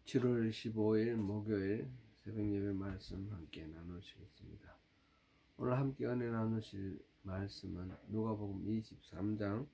7월 15일 목요일 새벽예배 말씀 함께 나누시겠습니다. 오늘 함께 은혜 나누실 말씀은 누가복음 23장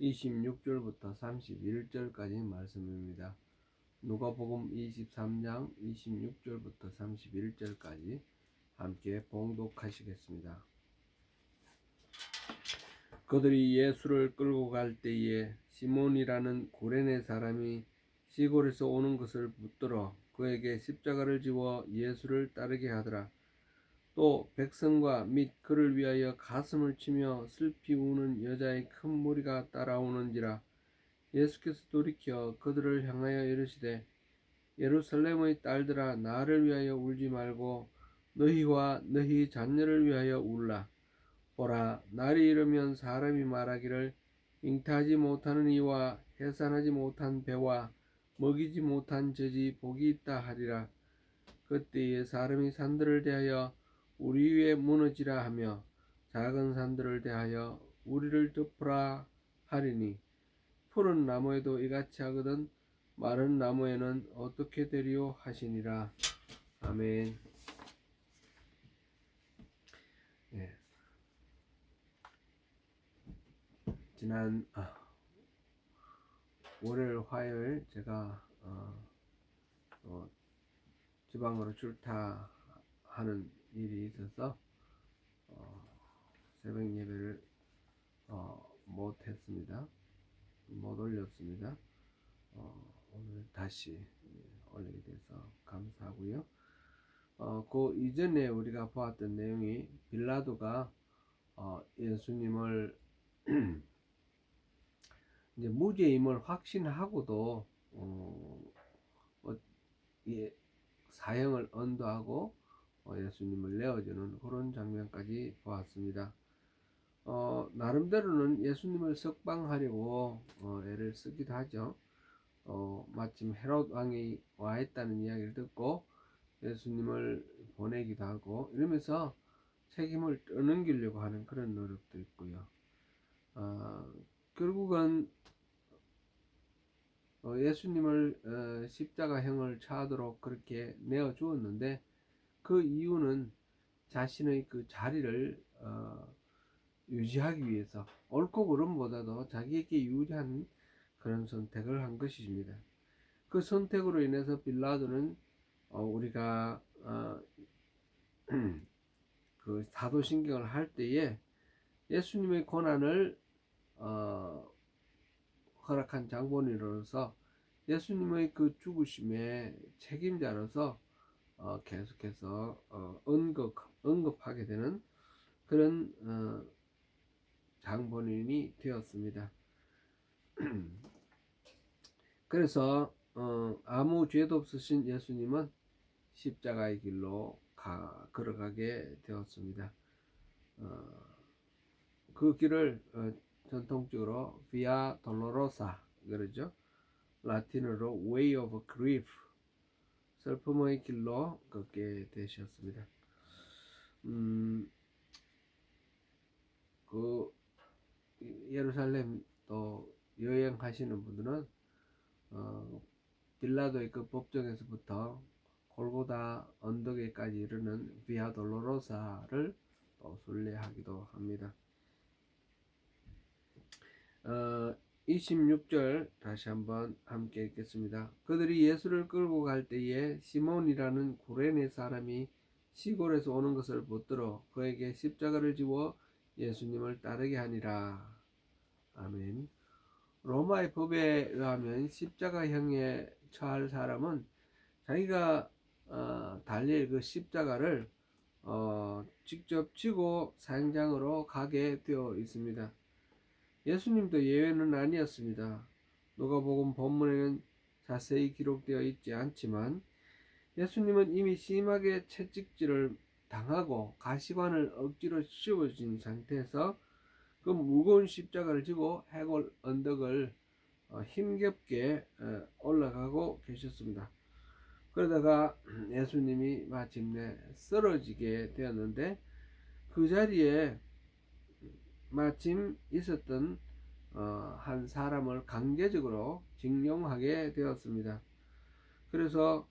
26절부터 31절까지 말씀입니다. 누가복음 23장 26절부터 31절까지 함께 봉독하시겠습니다. 그들이 예수를 끌고 갈 때에 시몬이라는 구레네 사람이 시골에서 오는 것을 붙들어 그에게 십자가를 지워 예수를 따르게 하더라. 또 백성과 및 그를 위하여 가슴을 치며 슬피 우는 여자의 큰 무리가 따라오는지라. 예수께서 돌이켜 그들을 향하여 이르시되 예루살렘의 딸들아, 나를 위하여 울지 말고 너희와 너희 자녀를 위하여 울라. 보라, 날이 이르면 사람이 말하기를 잉타하지 못하는 이와 해산하지 못한 배와 먹이지 못한 젖이 복이 있다 하리라. 그때에 사람이 산들을 대하여 우리 위에 무너지라 하며 작은 산들을 대하여 우리를 덮으라 하리니, 푸른 나무에도 이같이 하거든 마른 나무에는 어떻게 되리요 하시니라. 아멘. 예. 지난 월요일 화요일 제가 지방으로 출타하는 일이 있어서 새벽 예배를 못 올렸습니다. 오늘 다시 올리게 돼서 감사하고요. 그 이전에 우리가 보았던 내용이 빌라도가 예수님을 이제 무죄임을 확신하고도 사형을 언도하고 예수님을 내어주는 그런 장면까지 보았습니다. 나름대로는 예수님을 석방하려고 애를 쓰기도 하죠. 마침 헤롯 왕이 와 있다는 이야기를 듣고 예수님을 보내기도 하고 이러면서 책임을 떠넘기려고 하는 그런 노력도 있고요. 결국은 예수님을 십자가형을 처하도록 그렇게 내어 주었는데, 그 이유는 자신의 그 자리를 유지하기 위해서 옳고 그름보다도 자기에게 유리한 그런 선택을 한 것입니다. 그 선택으로 인해서 빌라도는 우리가 그 사도신경을 할 때에 예수님의 고난을 허락한 장본인으로서 예수님의 그 죽으심의 책임자로서 계속해서 언급하게 되는 그런 장본인이 되었습니다. 그래서 아무 죄도 없으신 예수님은 십자가의 길로 걸어가게 되었습니다. 그 길을 전통적으로 비아 돌로로사 그러죠. 라틴어로 Way of Grief, 슬픔의 길로 걷게 되셨습니다. 그 예루살렘 또 여행하시는 분들은 빌라도의 그 법정에서부터 골고다 언덕에까지 이르는 비아 돌로로사를 또 순례하기도 합니다. 26절 다시 한번 함께 읽겠습니다. 그들이 예수를 끌고 갈 때에 시몬이라는 구레네 사람이 시골에서 오는 것을 붙들어 그에게 십자가를 지워 예수님을 따르게 하니라. 아멘. 로마의 법에 의하면 십자가형에 처할 사람은 자기가 달릴 그 십자가를 직접 지고 사형장으로 가게 되어 있습니다. 예수님도 예외는 아니었습니다. 누가복음 본문에는 자세히 기록되어 있지 않지만 예수님은 이미 심하게 채찍질을 당하고 가시관을 억지로 씌워진 상태에서 그 무거운 십자가를 지고 해골 언덕을 힘겹게 올라가고 계셨습니다. 그러다가 예수님이 마침내 쓰러지게 되었는데, 그 자리에 마침 있었던 한 사람을 강제적으로 징용하게 되었습니다. 그래서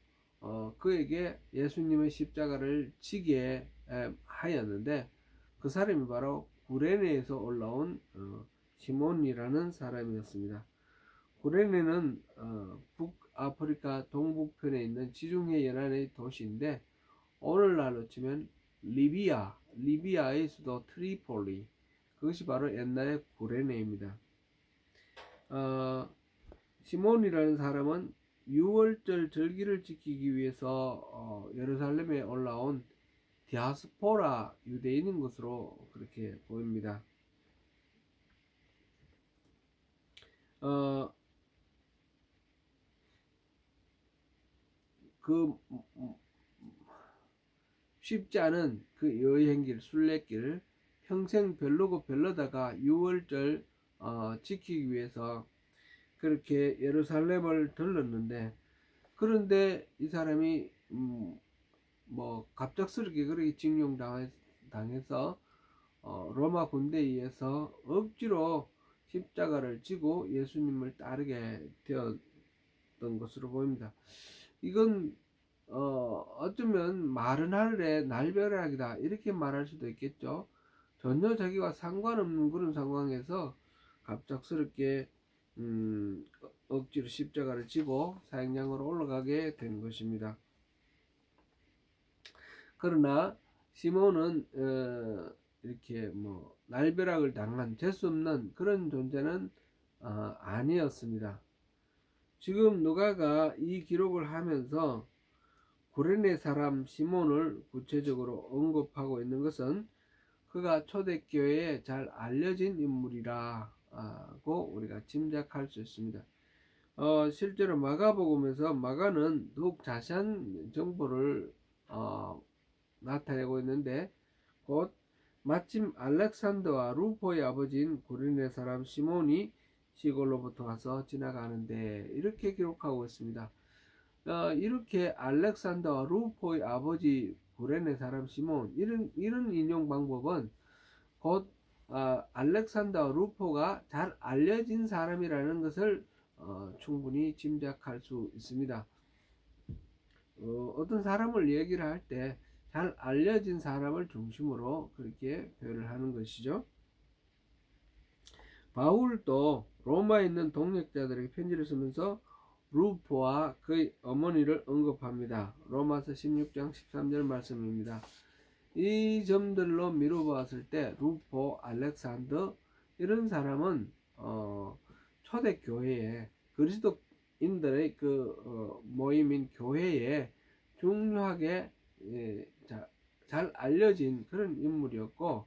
그에게 예수님의 십자가를 지게 하였는데, 그 사람이 바로 구레네에서 올라온 시몬이라는 사람이었습니다. 구레네는 북아프리카 동북편에 있는 지중해 연안의 도시인데, 오늘날로 치면 리비아의 수도 트리폴리, 그것이 바로 옛날의 구레네입니다. 어, 시몬이라는 사람은 유월절 절기를 지키기 위해서 예루살렘에 올라온 디아스포라 유대인인 것으로 그렇게 보입니다. 어, 그 쉽지 않은 그 여행길, 순례길, 평생 별로고 별로다가 유월절 지키기 위해서 그렇게 예루살렘을 들렀는데, 그런데 이 사람이 뭐 갑작스럽게 그렇게 당해서 로마 군대에 의해서 억지로 십자가를 지고 예수님을 따르게 되었던 것으로 보입니다. 이건 어쩌면 마른 하늘의 날벼락이다 이렇게 말할 수도 있겠죠. 전혀 자기와 상관없는 그런 상황에서 갑작스럽게 억지로 십자가를 지고 사형장으로 올라가게 된 것입니다. 그러나 시몬은 이렇게 뭐 날벼락을 당한 재수 없는 그런 존재는 아니었습니다. 지금 누가가 이 기록을 하면서 구레네 사람 시몬을 구체적으로 언급하고 있는 것은 그가 초대교회에 잘 알려진 인물이라고 우리가 짐작할 수 있습니다. 실제로 마가복음에서 마가는 더욱 자세한 정보를 나타내고 있는데, 곧 마침 알렉산더와 루포의 아버지인 구레네 사람 시몬이 시골로부터 와서 지나가는데 이렇게 기록하고 있습니다. 이렇게 알렉산더와 루포의 아버지 구레네 사람 시몬, 이런 인용 방법은 곧 알렉산더와 루포가 잘 알려진 사람이라는 것을 충분히 짐작할 수 있습니다. 어떤 사람을 얘기를 할 때 잘 알려진 사람을 중심으로 그렇게 표현을 하는 것이죠. 바울도 로마에 있는 동역자들에게 편지를 쓰면서 루포와 그의 어머니를 언급합니다. 로마서 16장 13절 말씀입니다. 이 점들로 미루어봤을 때 루포, 알렉산더 이런 사람은 초대교회에, 그리스도인들의 그 모임인 교회에 중요하게 잘 알려진 그런 인물이었고,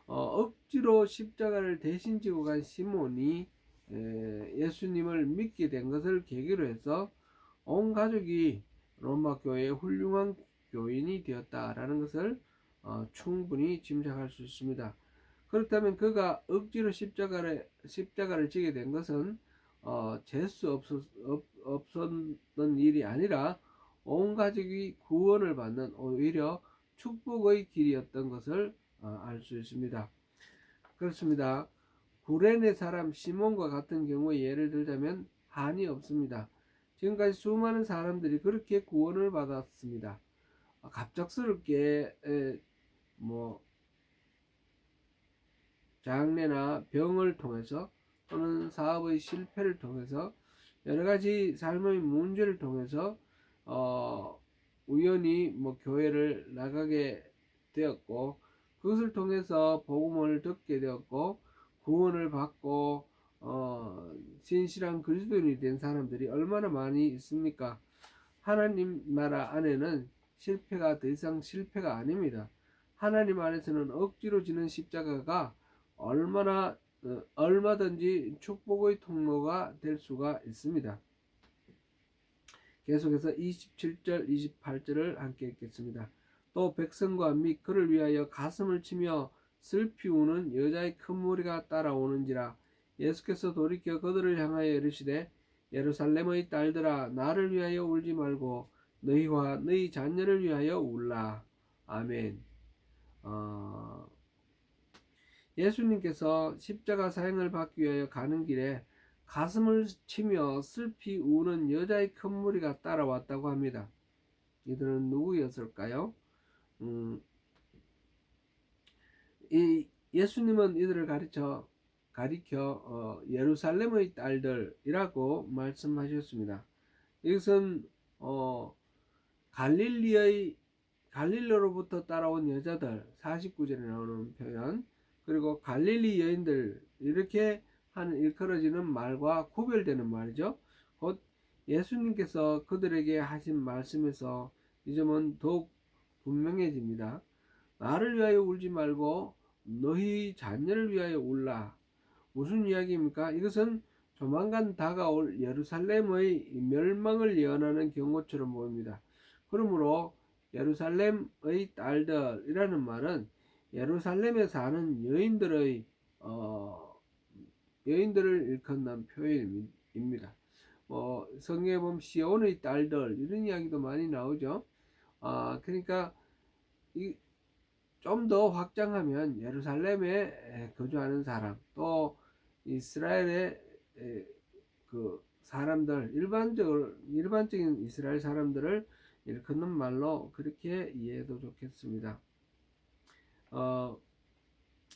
억지로 십자가를 대신 지고 간 시몬이 예수님을 믿게 된 것을 계기로 해서 온 가족이 로마 교회의 훌륭한 교인이 되었다라는 것을 충분히 짐작할 수 있습니다. 그렇다면 그가 억지로 십자가를 지게 된 것은 재수 없었던 일이 아니라 온 가족이 구원을 받는 오히려 축복의 길이었던 것을 알 수 있습니다. 그렇습니다. 구레네 사람 시몬과 같은 경우에 예를 들자면 한이 없습니다. 지금까지 수많은 사람들이 그렇게 구원을 받았습니다. 갑작스럽게 뭐 장래나 병을 통해서 또는 사업의 실패를 통해서 여러 가지 삶의 문제를 통해서 우연히 뭐 교회를 나가게 되었고, 그것을 통해서 복음을 듣게 되었고 구원을 받고 진실한 그리스도인이 된 사람들이 얼마나 많이 있습니까? 하나님 나라 안에는 실패가 더 이상 실패가 아닙니다. 하나님 안에서는 억지로 지는 십자가가 얼마든지 축복의 통로가 될 수가 있습니다. 계속해서 27절 28절을 함께 읽겠습니다. 또 백성과 및 그를 위하여 가슴을 치며 슬피 우는 여자의 큰 무리가 따라오는지라. 예수께서 돌이켜 그들을 향하여 이르시되 예루살렘의 딸들아, 나를 위하여 울지 말고 너희와 너희 자녀를 위하여 울라. 아멘. 예수님께서 십자가 사형을 받기 위하여 가는 길에 가슴을 치며 슬피 우는 여자의 큰 무리가 따라왔다고 합니다. 이들은 누구였을까요? 음, 이 예수님은 이들을 가리켜 예루살렘의 딸들이라고 말씀하셨습니다. 이것은 갈릴리의 갈릴리로부터 따라온 여자들 49절에 나오는 표현, 그리고 갈릴리 여인들, 이렇게 하는 일컬어지는 말과 구별되는 말이죠. 곧 예수님께서 그들에게 하신 말씀에서 이 점은 더욱 분명해집니다. 나를 위하여 울지 말고 너희 자녀를 위하여 울라. 무슨 이야기입니까? 이것은 조만간 다가올 예루살렘의 멸망을 예언하는 경고처럼 보입니다. 그러므로 예루살렘의 딸들이라는 말은 예루살렘에 사는 여인들을 일컫는 표현입니다. 성경에 보면 시온의 딸들 이런 이야기도 많이 나오죠. 그러니까 좀 더 확장하면 예루살렘에 거주하는 사람, 또 이스라엘의 그 사람들, 일반적인 이스라엘 사람들을 일컫는 말로 그렇게 이해해도 좋겠습니다.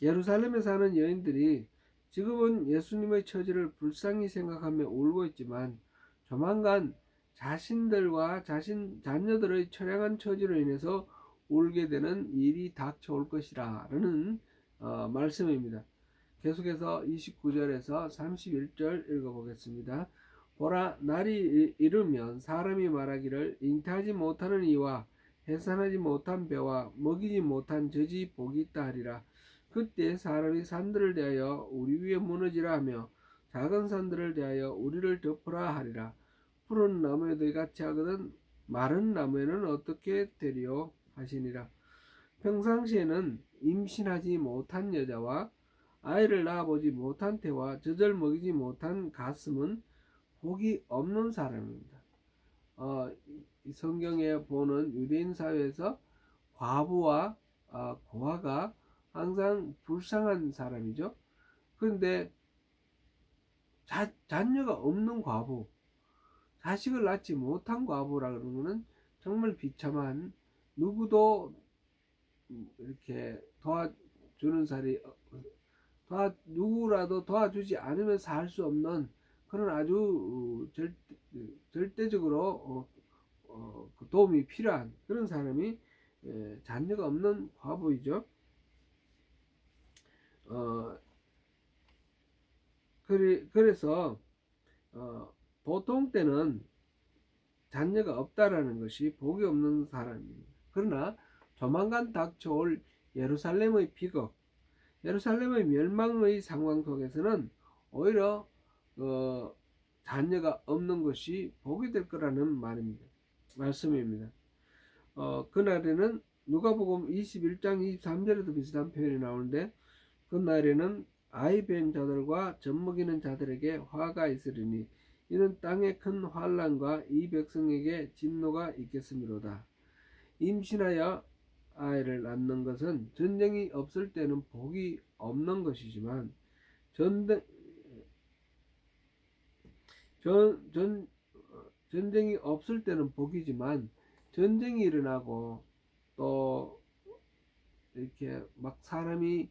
예루살렘에 사는 여인들이 지금은 예수님의 처지를 불쌍히 생각하며 울고 있지만 조만간 자신들과 자녀들의 처량한 처지로 인해서 울게 되는 일이 닥쳐올 것이라는 말씀입니다. 계속해서 29절에서 31절 읽어보겠습니다. 보라, 날이 이르면 사람이 말하기를 잉태하지 못하는 이와 해산하지 못한 배와 먹이지 못한 젖이 복이 있다 하리라. 그때 사람이 산들을 대하여 우리 위에 무너지라 하며 작은 산들을 대하여 우리를 덮으라 하리라. 푸른 나무에도 이같이 하거든 마른 나무에는 어떻게 되리요 하시니라. 평상시에는 임신하지 못한 여자와 아이를 낳아보지 못한 태와 젖을 먹이지 못한 가슴은 복이 없는 사람입니다. 이 성경에 보는 유대인 사회에서 과부와 고아가 항상 불쌍한 사람이죠. 그런데 자녀가 없는 과부, 자식을 낳지 못한 과부라는 것은 정말 비참한, 누구도 이렇게 도와주는 사람이 누구라도 도와주지 않으면 살 수 없는 그런 아주 절대적으로 그 도움이 필요한 그런 사람이 자녀가 없는 과부이죠. 그래서 보통 때는 자녀가 없다라는 것이 복이 없는 사람입니다. 그러나 조만간 닥쳐올 예루살렘의 비극, 예루살렘의 멸망의 상황 속에서는 오히려 자녀가 없는 것이 복이 될 거라는 말씀입니다. 그날에는 누가복음 21장 23절에도 비슷한 표현이 나오는데, 그날에는 아이 뵌 자들과 젖먹이는 자들에게 화가 있으리니 이는 땅에 큰 환난과 이 백성에게 진노가 있겠음이로다. 임신하여 아이를 낳는 것은 전쟁이 없을 때는 복이 없는 것이지만 전쟁이 없을 때는 복이지만 전쟁이 일어나고 또 이렇게 막 사람이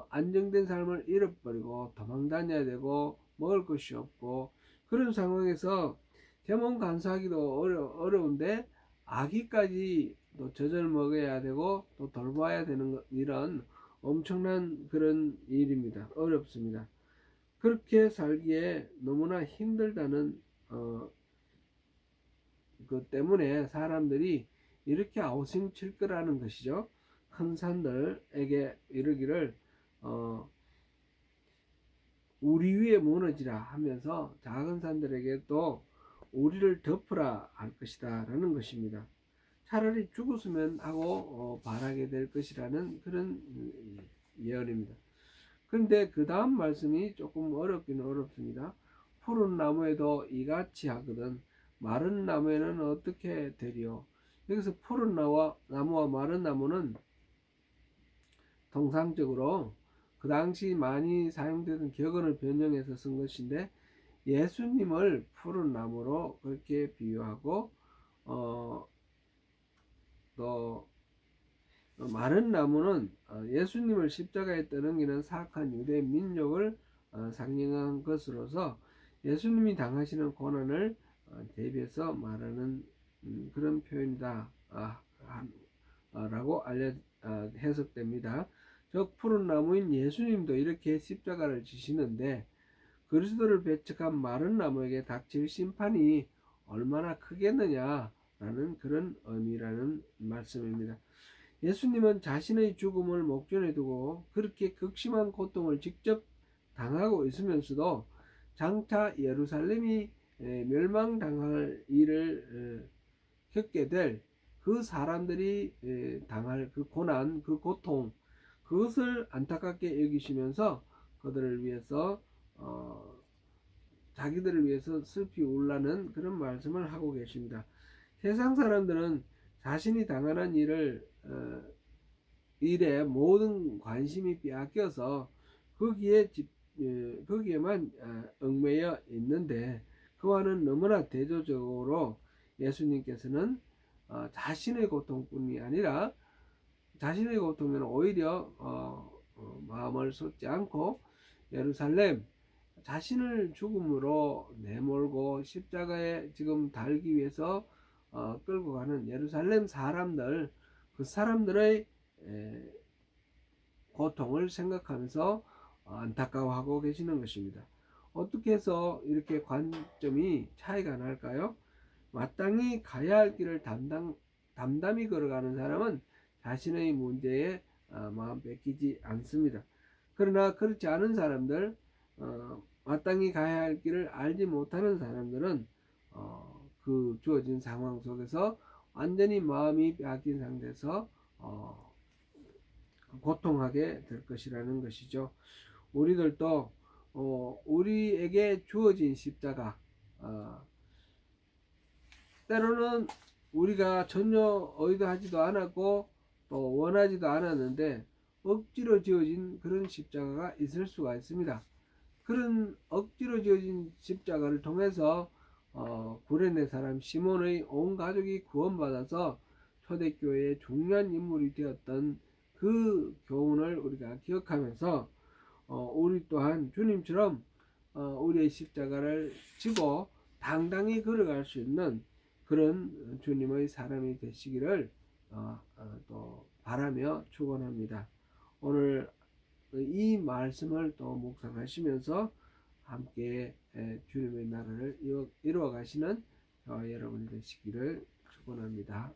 안정된 삶을 잃어버리고 도망 다녀야 되고 먹을 것이 없고 그런 상황에서 대몸 간수하기도 어려운데 아기까지 또 젖을 먹여야 되고 또 돌봐야 되는 이런 엄청난 그런 일입니다. 어렵습니다. 그렇게 살기에 너무나 힘들다는 그 때문에 사람들이 이렇게 아우성 칠 거라는 것이죠. 큰 산들에게 이르기를 우리 위에 무너지라 하면서 작은 산들에게 또 우리를 덮으라 할 것이다 라는 것입니다. 차라리 죽었으면 하고 바라게 될 것이라는 그런 예언입니다. 그런데 그 다음 말씀이 조금 어렵긴 어렵습니다. 푸른 나무에도 이같이 하거든 마른 나무에는 어떻게 되리요. 여기서 푸른 나무와 마른 나무는 통상적으로 그 당시 많이 사용되던 격언을 변형해서 쓴 것인데, 예수님을 푸른 나무로 그렇게 비유하고 또 마른 나무는 예수님을 십자가에 떠넘기는 사악한 유대 민족을 상징한 것으로서 예수님이 당하시는 고난을 대비해서 말하는 그런 표현이다 라고 해석됩니다. 즉 푸른 나무인 예수님도 이렇게 십자가를 지시는데 그리스도를 배척한 마른 나무에게 닥칠 심판이 얼마나 크겠느냐라는 그런 의미라는 말씀입니다. 예수님은 자신의 죽음을 목전에 두고 그렇게 극심한 고통을 직접 당하고 있으면서도 장차 예루살렘이 멸망당할 일을 겪게 될 그 사람들이 당할 그 고난, 그 고통, 그것을 안타깝게 여기시면서 그들을 위해서 자기들을 위해서 슬피 울라는 그런 말씀을 하고 계십니다. 세상 사람들은 자신이 당하는 일에 모든 관심이 빼앗겨서 거기에만 얽매여 있는데 그와는 너무나 대조적으로 예수님께서는 자신의 고통뿐이 아니라 자신의 고통은 오히려 마음을 쏟지 않고 예루살렘 자신을 죽음으로 내몰고 십자가에 지금 달기 위해서 끌고 가는 예루살렘 사람들 그 사람들의 고통을 생각하면서 안타까워하고 계시는 것입니다. 어떻게 해서 이렇게 관점이 차이가 날까요? 마땅히 가야 할 길을 담담히 걸어가는 사람은 자신의 문제에 마음 뺏기지 않습니다. 그러나 그렇지 않은 사람들, 마땅히 가야 할 길을 알지 못하는 사람들은 그 주어진 상황 속에서 완전히 마음이 빼앗긴 상태에서 고통하게 될 것이라는 것이죠. 우리들도 우리에게 주어진 십자가 때로는 우리가 전혀 의도하지도 않았고 또 원하지도 않았는데 억지로 지어진 그런 십자가가 있을 수가 있습니다. 그런 억지로 지어진 십자가를 통해서 구레네 사람 시몬의 온 가족이 구원받아서 초대교회의 중요한 인물이 되었던 그 교훈을 우리가 기억하면서 우리 또한 주님처럼 우리의 십자가를 지고 당당히 걸어갈 수 있는 그런 주님의 사람이 되시기를 또 바라며 축원합니다. 오늘 이 말씀을 또 묵상하시면서 함께 주님의 나라를 이루어 가시는 여러분이 되시기를 축원합니다.